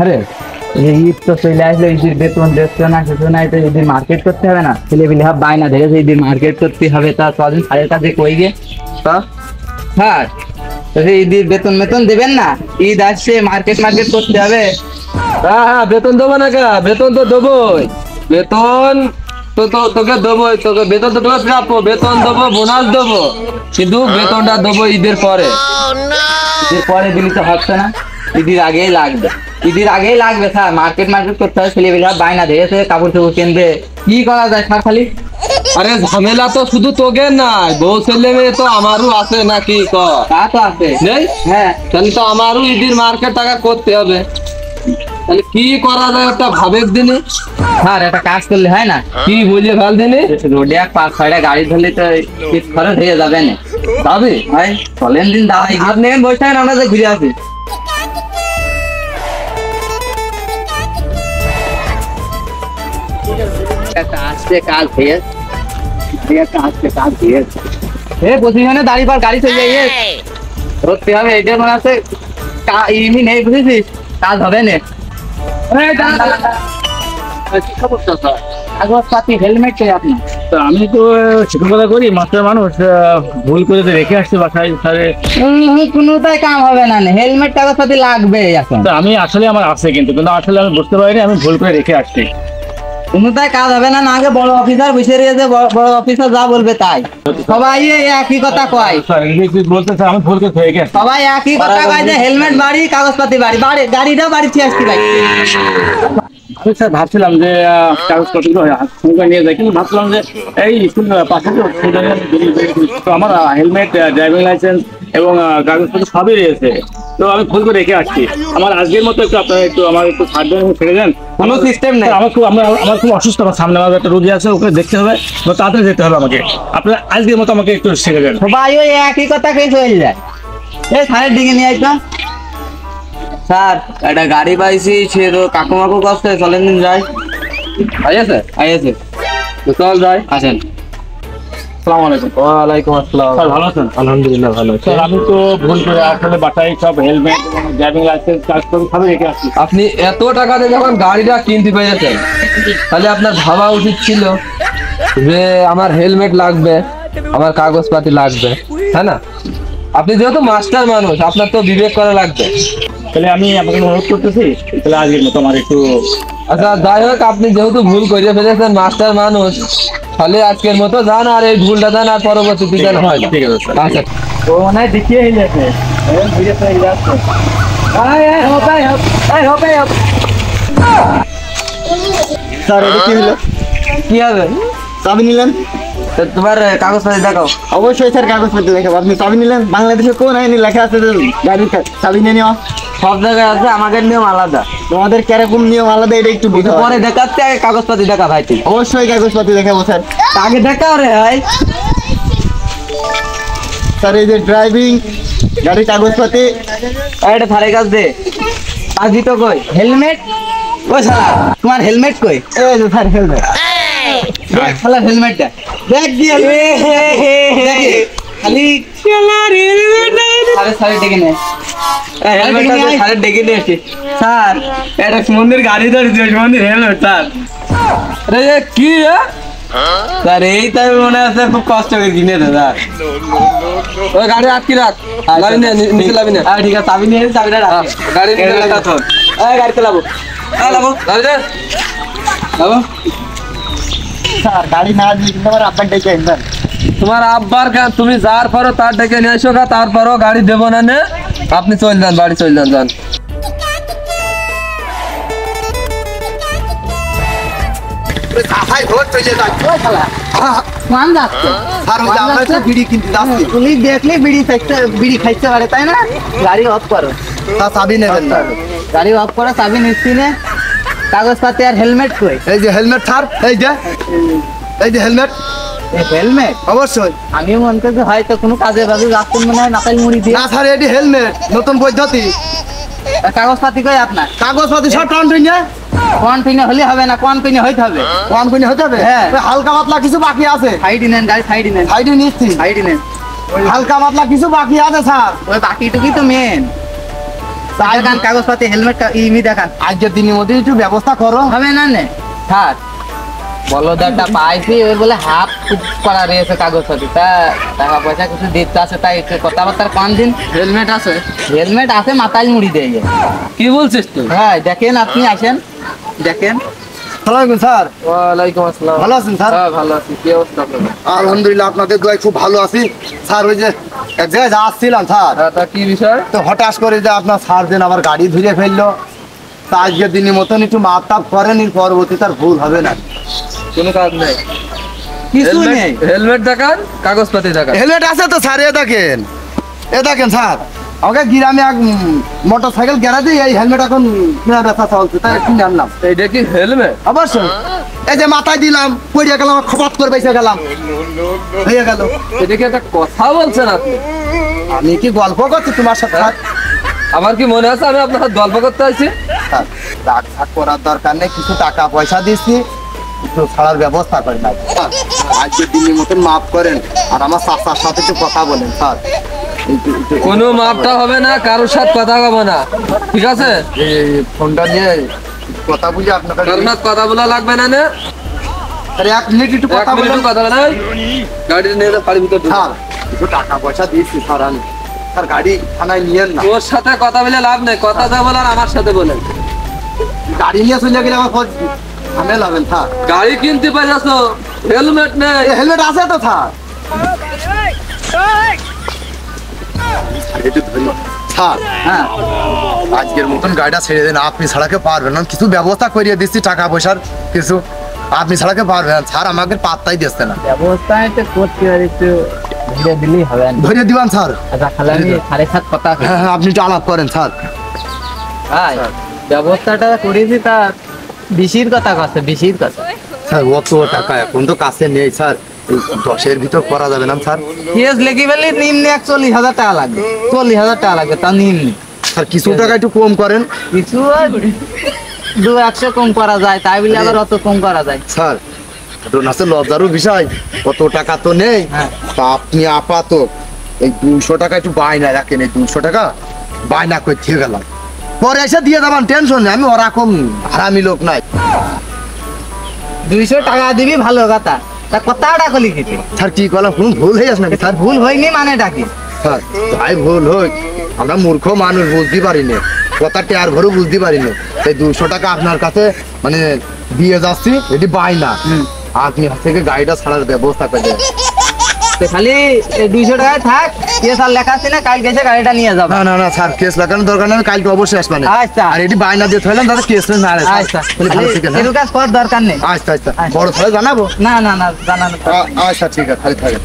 আরে ঈদ তো চলে আসলো, ঈদের বেতন দেখছো না কিছু নাই, তো ঈদের মার্কেট করতে হবে না? ছেলেপিলে হাব বায়না ধরেছে ঈদের মার্কেট করতে হবে, তা কদিন সারের কাছে কই গে তো হ্যাঁ ঈদের বেতন বেতন দেবেন না? ঈদ আসছে, মার্কেট মার্কেট করতে হবে। হ্যাঁ হ্যাঁ, বেতন দেবো না কে? বেতন তো দেবোই, বেতন তো তোকে দেবোই, তোকে বেতন তো তোকে প্রাপ্য, বেতন দেবো, বোনাস দেবো, কিন্তু বেতনটা দেবো ঈদের পরে। ঈদের পরে দিলি তো হচ্ছে না, ঈদের আগেই লাগবে, ঈদের আগেই লাগবে স্যার। মার্কেট মার্কেট করতে হবে, ছেলেপিলে হাব বায়না ধরেছে কাপড় চোপড় কিনবে, কি করা যায় স্যার? খালি আরে ঝামেলা তো শুধু তোকে নাই, বউ ছেলে মেয়ে তো আমারও আছে নাকি? তা তো আছে। নেই? হ্যাঁ, তাহলে তো আমারও ঈদের মার্কেট টাকা করতে হবে, তাহলে কি করা যায় একটা ভাবের দিনে। স্যার একটা কাজ করলে হয় না? কি বুঝে ভাল দিনে? রোডে এক 5-6টা গাড়ি ধরলে তো কিছু খরচ হয়ে যাবে না? যাবে ভাই চলেন দিন দাঁড়াই, হাত নেন বসে থাকেন, আমরা যে ঘুরে আসি। একটা আসছে কাজ হয়ে, একটা আসছে কাজ হয়ে, পজিশনে দাঁড়িয়ে পার গাড়ি চলে যাইয়ে ধরতে হবে। এটা মনে আছে ইমি নেই, বুঝেছিস? কাজ হবে না। কাগজপাতি হেলমেট চাই আপনার। তো আমি তো শিক্ষকতা করি, মাস্টার মানুষ, ভুল করে তো রেখে আসছি বাসায় স্যারে। কোনোটাই কাম হবে না, হেলমেট কাগজপাতি লাগবে এখন। তো আমি আসলে আমার আছে, কিন্তু আসলে আমি বুঝতে পারিনি, আমি ভুল করে রেখে আসছি। কোনোটাই কাজ হবে না, আগে বড় অফিসার বসে রয়েছে, বড় অফিসার যা বলবে তাই। সবাই একই কথা কয়, স্যার বলতে স্যার আমি ভুল করে রেখে আসছি। সবাই একই কথা কয় যে হেলমেট বাড়ি, কাগজপাতি বাড়ি, গাড়িটাও বাড়ি থেকে আসতে পারি। আমি স্যার ভাবছিলাম যে কাগজপত্রগুলো সঙ্গে নিয়ে যাই, কিন্তু ভাবছিলাম যে এই স্কুল পাশে তো আমার হেলমেট, ড্রাইভিং লাইসেন্স এবং কাগজপত্র সবই রয়েছে, তো আমি ভুল করে রেখে আসছি। আমার আজকের মতো একটু আপনারা একটু আমার একটু ছাড় দেন, ছেড়ে দেন। কোনো সিস্টেম নেই। আমার খুব অসুস্থ, আমার সামনে আমার একটা রোগী আছে, ওকে দেখতে হবে, তাড়াতাড়ি যেতে হবে আমাকে। আপনারা আজকের মতো আমাকে একটু ছেড়ে দেন। সবাই ওই একই কথা কে চলে যায়। এই সাইড দিকে নিয়ে আসতো স্যার, একটা গাড়ি পাইছি, সে তো কাকুমাকু করছে, চলেন দিন যাই। আইয়াছে আইছে তো চল যাই। আসেন। আসসালামু আলাইকুম। ওয়ালাইকুম আসসালাম। স্যার ভালো আছেন? আলহামদুলিল্লাহ ভালো আছি। স্যার আমি তো ভুল করে আসলে বাসায় সব হেলমেট এবং ড্রাইভিং লাইসেন্স কাগজপত্র সবই রেখে আসছি। আপনি এত টাকা দিয়ে যখন গাড়িটা কিনতে পেরেছেন, তাহলে আপনার ভাবা উচিত ছিল যে আমার হেলমেট লাগবে, আমার কাগজপাতি লাগবে, হ্যাঁ না? আপনি যেহেতু মাস্টার মানুষ, আপনার তো বিবেক করা লাগবে। তাহলে আমি আপনাকে অনুরোধ করতেছি, তাহলে আজকের মতো আমার একটু। আচ্ছা যাই হোক, আপনি যেহেতু ভুল করে ফেলেছেন, মাস্টার মানুষ, তাহলে আজকের মতো যান, আর এই ভুলটা যান, আর পরবর্তীতে যেন হয় না। ঠিক আছে স্যার। আচ্ছা ও না দেখিয়ে গেছে, ঘুরে ফিরে যাচ্ছে। স্যার এটা কি হলো? কি হবে? চাবি নিলেন? তো তোমার কাগজপাতি দেখাও। অবশ্যই স্যার কাগজপত্র দেখাবো। আপনি চাবি নিলেন? বাংলাদেশে কোন আইনে লেখা আছে যে গাড়ির চাবি নিয়ে নেওয়া? সব জায়গায় আছে, আমাদের নিয়ম আলাদা। তোমাদের কিরকম নিয়ম আলাদা, এটা একটু বুঝতে পরে পরে। দেখাচ্ছে, আগে কাগজপাতি দেখা ভাই। তুই অবশ্যই কাগজপত্র দেখাবো স্যার। আগে দেখাও রে ভাই। স্যার এই যে ড্রাইভিং, গাড়ির কাগজপত্র। এটা থারে কাজ দে। আজি তো কই হেলমেট, ওই শালা তোমার হেলমেট কই? এই যে স্যার হেলমেট। দেখ শালা হেলমেটটা দেখ দিয়ে খালি শালার হেলমেট নাই। সারে ডেকে নে, হেলমেটটা সারে ডেকে নে। স্যার এটা মন্দির গাড়ি ধরেছে, মন্দির হেলমেট স্যার। আরে এ কি রে? স্যার এই তাই মনে আছে, খুব কষ্ট করে কিনেছে স্যার। ওই গাড়ি আটকে রাখ, গাড়ি নিয়ে নিচে লাবি না। ঠিক আছে, চাবি নিয়ে চাবিটা রাখ। গাড়ি নিয়ে তোর গাড়ি চালাবো, চালাবো গাড়ি দে। যাবো। স্যার গাড়ি না দিয়ে কিন্তু আমার আব্বার ডেকে আনবেন। তোমার আব্বার তুমি যার পারো তার ডেকে নিয়ে এসো, তারপরও গাড়ি দেবো না নে। আপনি চল যান, বাড়ি চল যান, যান। মান যাচ্ছে বিড়ি কিনতে যাচ্ছি। তুমি দেখলে বিড়ি খাইতে পারে, তাই না? গাড়ি অফ করো, তা চাবি নেবেন না? গাড়ি অফ করো, চাবি নিচ্ছি না। কাগজপাতি আর হেলমেট কই? এই যে হেলমেট স্যার, এই যে হেলমেট। হেলমেট অবশ্যই। আমি মনে করছি হয়তো কোনো কাজে বাজে যাচ্ছেন, মনে হয় মাথায় মুড়ি দিয়ে। না স্যার এটি হেলমেট, নতুন পদ্ধতি। কাগজপাতি কই আপনার? কাগজপত্র সব টান টুইনে। কোন পিনে হলে হবে না, কোন পিনে হইতে হবে। ওয়ান পিনে হতে হবে? হ্যাঁ। ওই হালকা পাতলা কিছু বাকি আছে। সাইডে নেন, গাড়ি সাইডে নেন, সাইডে নিচ্ছি। সাইডে নেন। হালকা পাতলা কিছু বাকি আছে স্যার। ওই বাকিটুকুই তো মেন। দেখান কাগজপাতি হেলমেট ইমি দেখান। আজকের দিনের মধ্যে একটু ব্যবস্থা করো। হবে না নে স্যার, বলদারটা পাইছি ওই বলে হাফ করা রয়েছে কাগজপাতি, তা টাকা পয়সা কিছু দিতে আছে, তাই একটু কথাবার্তার কম দিন। হেলমেট আছে? হেলমেট আছে, মাথায় মুড়ি দিয়ে গেছে। কি বলছিস তুই? হ্যাঁ দেখেন, আপনি আসেন দেখেন। সালামালাইকুম স্যার। ওয়ালাইকুম আসসালাম। ভালো আছেন স্যার? হ্যাঁ ভালো আছি। কি অবস্থা আপনার? আলহামদুলিল্লাহ, আপনাদের দোয়ায় খুব ভালো আছি স্যার। ওই যে এক জায়গায় যাচ্ছিলাম স্যার, হ্যাঁ, তা কি বিষয়? তো হঠাৎ করে যে আপনার স্যার দেন আমার গাড়ি ধুয়ে ফেললো। তা আজকের দিনের মতন একটু মাপ টাপ করেন, এর পরবর্তী তার ভুল হবে না। কোনো কাজ নেই। কিছু নেই। হেলমেট দেখান, কাগজপাতি দেখান। হেলমেট আছে তো স্যার, এ দেখেন স্যার, আমাকে গ্রামে এক মোটর সাইকেল গ্যারাজে এই হেলমেট এখন কেনা বেচা চলছে, তাই কিনে আনলাম। এইটা কি হেলমেট? অবশ্যই, এই যে মাথায় দিলাম, পড়িয়া গেলাম, খপাত করে বেঁচে গেলাম, হয়ে গেল। এটা কি একটা কথা বলছেন আপনি? আমি কি গল্প করছি তোমার সাথে? আমার কি মনে আছে আমি আপনার সাথে গল্প করতে আছি? স্যার, রাগ থাক করার দরকার নেই, কিছু টাকা পয়সা দিচ্ছি, একটু ছাড়ার ব্যবস্থা করেন। আজকের দিনের মতন মাফ করেন, আর আমার চাচার সাথে একটু কথা বলেন স্যার। কোনো মাপটা হবে না, কারোর সাথে কথা হবে না, ঠিক আছে? এই ফোনটা নিয়ে কথা বুঝে আপনাকে কারোর সাথে কথা বলা লাগবে না। আরে 1 মিনিট একটু এক কথা বলেন মিনিটও কথা বলে গাড়ি নিয়ে বাড়ির ভিতর ঢুকো। স্যার। কিছু টাকা পয়সা দিয়েছি স্যার আমি, স্যার গাড়ি থানায় নিয়েন না। ওর সাথে কথা বলে লাভ নেই, কথা যা বলার আমার সাথে বলেন। গাড়ি নিয়ে চলে গেলে আমার খোঁজ ঝামেলা হবেন স্যার। গাড়ি কিনতে পারছো, হেলমেট নেই। হেলমেট আছে তো স্যার? একটু ধরি স্যার। হ্যাঁ আজকের মতন গাড়িটা ছেড়ে দেন, আপনি ছাড়া কেউ পারবেন না। কিছু ব্যবস্থা করিয়ে দিচ্ছি, টাকা পয়সার কিছু, আপনি ছাড়া কেউ পারবেন না। স্যার আমাকে পাত্তাই দিচ্ছে না। ব্যবস্থা একটু করতে আর একটু ধীরে দিলেই হবে। ধরিয়ে দিবান স্যার। আচ্ছা খালি আমি সাড়ে সাত কথা কই। হ্যাঁ হ্যাঁ, আপনি একটু আলাপ করেন স্যার। ভাই ব্যবস্থাটা করেছি, তা বেশির কথা কছে, বেশির কথা। স্যার অত টাকা এখন তো কাছে নেই স্যার, 10-এর ভিতর করা যাবে না স্যার? কেস লিখি ফেলি নিম্নে 41,000 টাকা লাগবে, 40,000 টাকা লাগবে, তা নিম্নে। স্যার কিছু টাকা একটু কম করেন কিছু 200-100 কম করা যায়, তাই বলে আবার অত কম করা যায়? স্যার। আছে লজ্জারও বিষয়, অত টাকা তো নেই। হ্যাঁ। তা আপনি আপাতত এই 200 টাকা একটু বায়না রাখেন, এই 200 টাকা বায়না করে দিয়ে গেলাম, পরে এসে দিয়ে যাবেন, টেনশন নেই। আমি ওরকম হারামি লোক নাই। 200 টাকা দিবি ভালো কথা, তা কথাটা কলি খেতে স্যার কি করলাম, কোনো ভুল হয়ে যাচ্ছে নাকি স্যার? ভুল হয়নি মানে ডাকি স্যার ভাই ভুল হোক, আমরা মূর্খ মানুষ, বুঝতে পারিনি কথা, টেয়ার ঘরও বুঝতে পারিনি। এই 200 টাকা আপনার কাছে মানে দিয়ে যাচ্ছি, এটি বায়না। আপনি থেকে গাড়িটা ছাড়ার ব্যবস্থা করে দেন। খালি 200 টাকায় থাক, কেস আর লেখা আছে না, কালকে এসে গাড়িটা নিয়ে যাবো। না না না স্যার, কেস লাগানোর দরকার নেই, আমি কালকে অবশ্যই আসবেন। আচ্ছা। আর এটি বায়না দিয়ে থাকলাম, তাহলে কেস না রে স্যার। আচ্ছা তাহলে ভালো থেকে না। এর কাজ করার দরকার নেই। আচ্ছা আচ্ছা, বড় তাহলে জানাবো। না না না জানানো আচ্ছা ঠিক আছে, খালি থাকেন।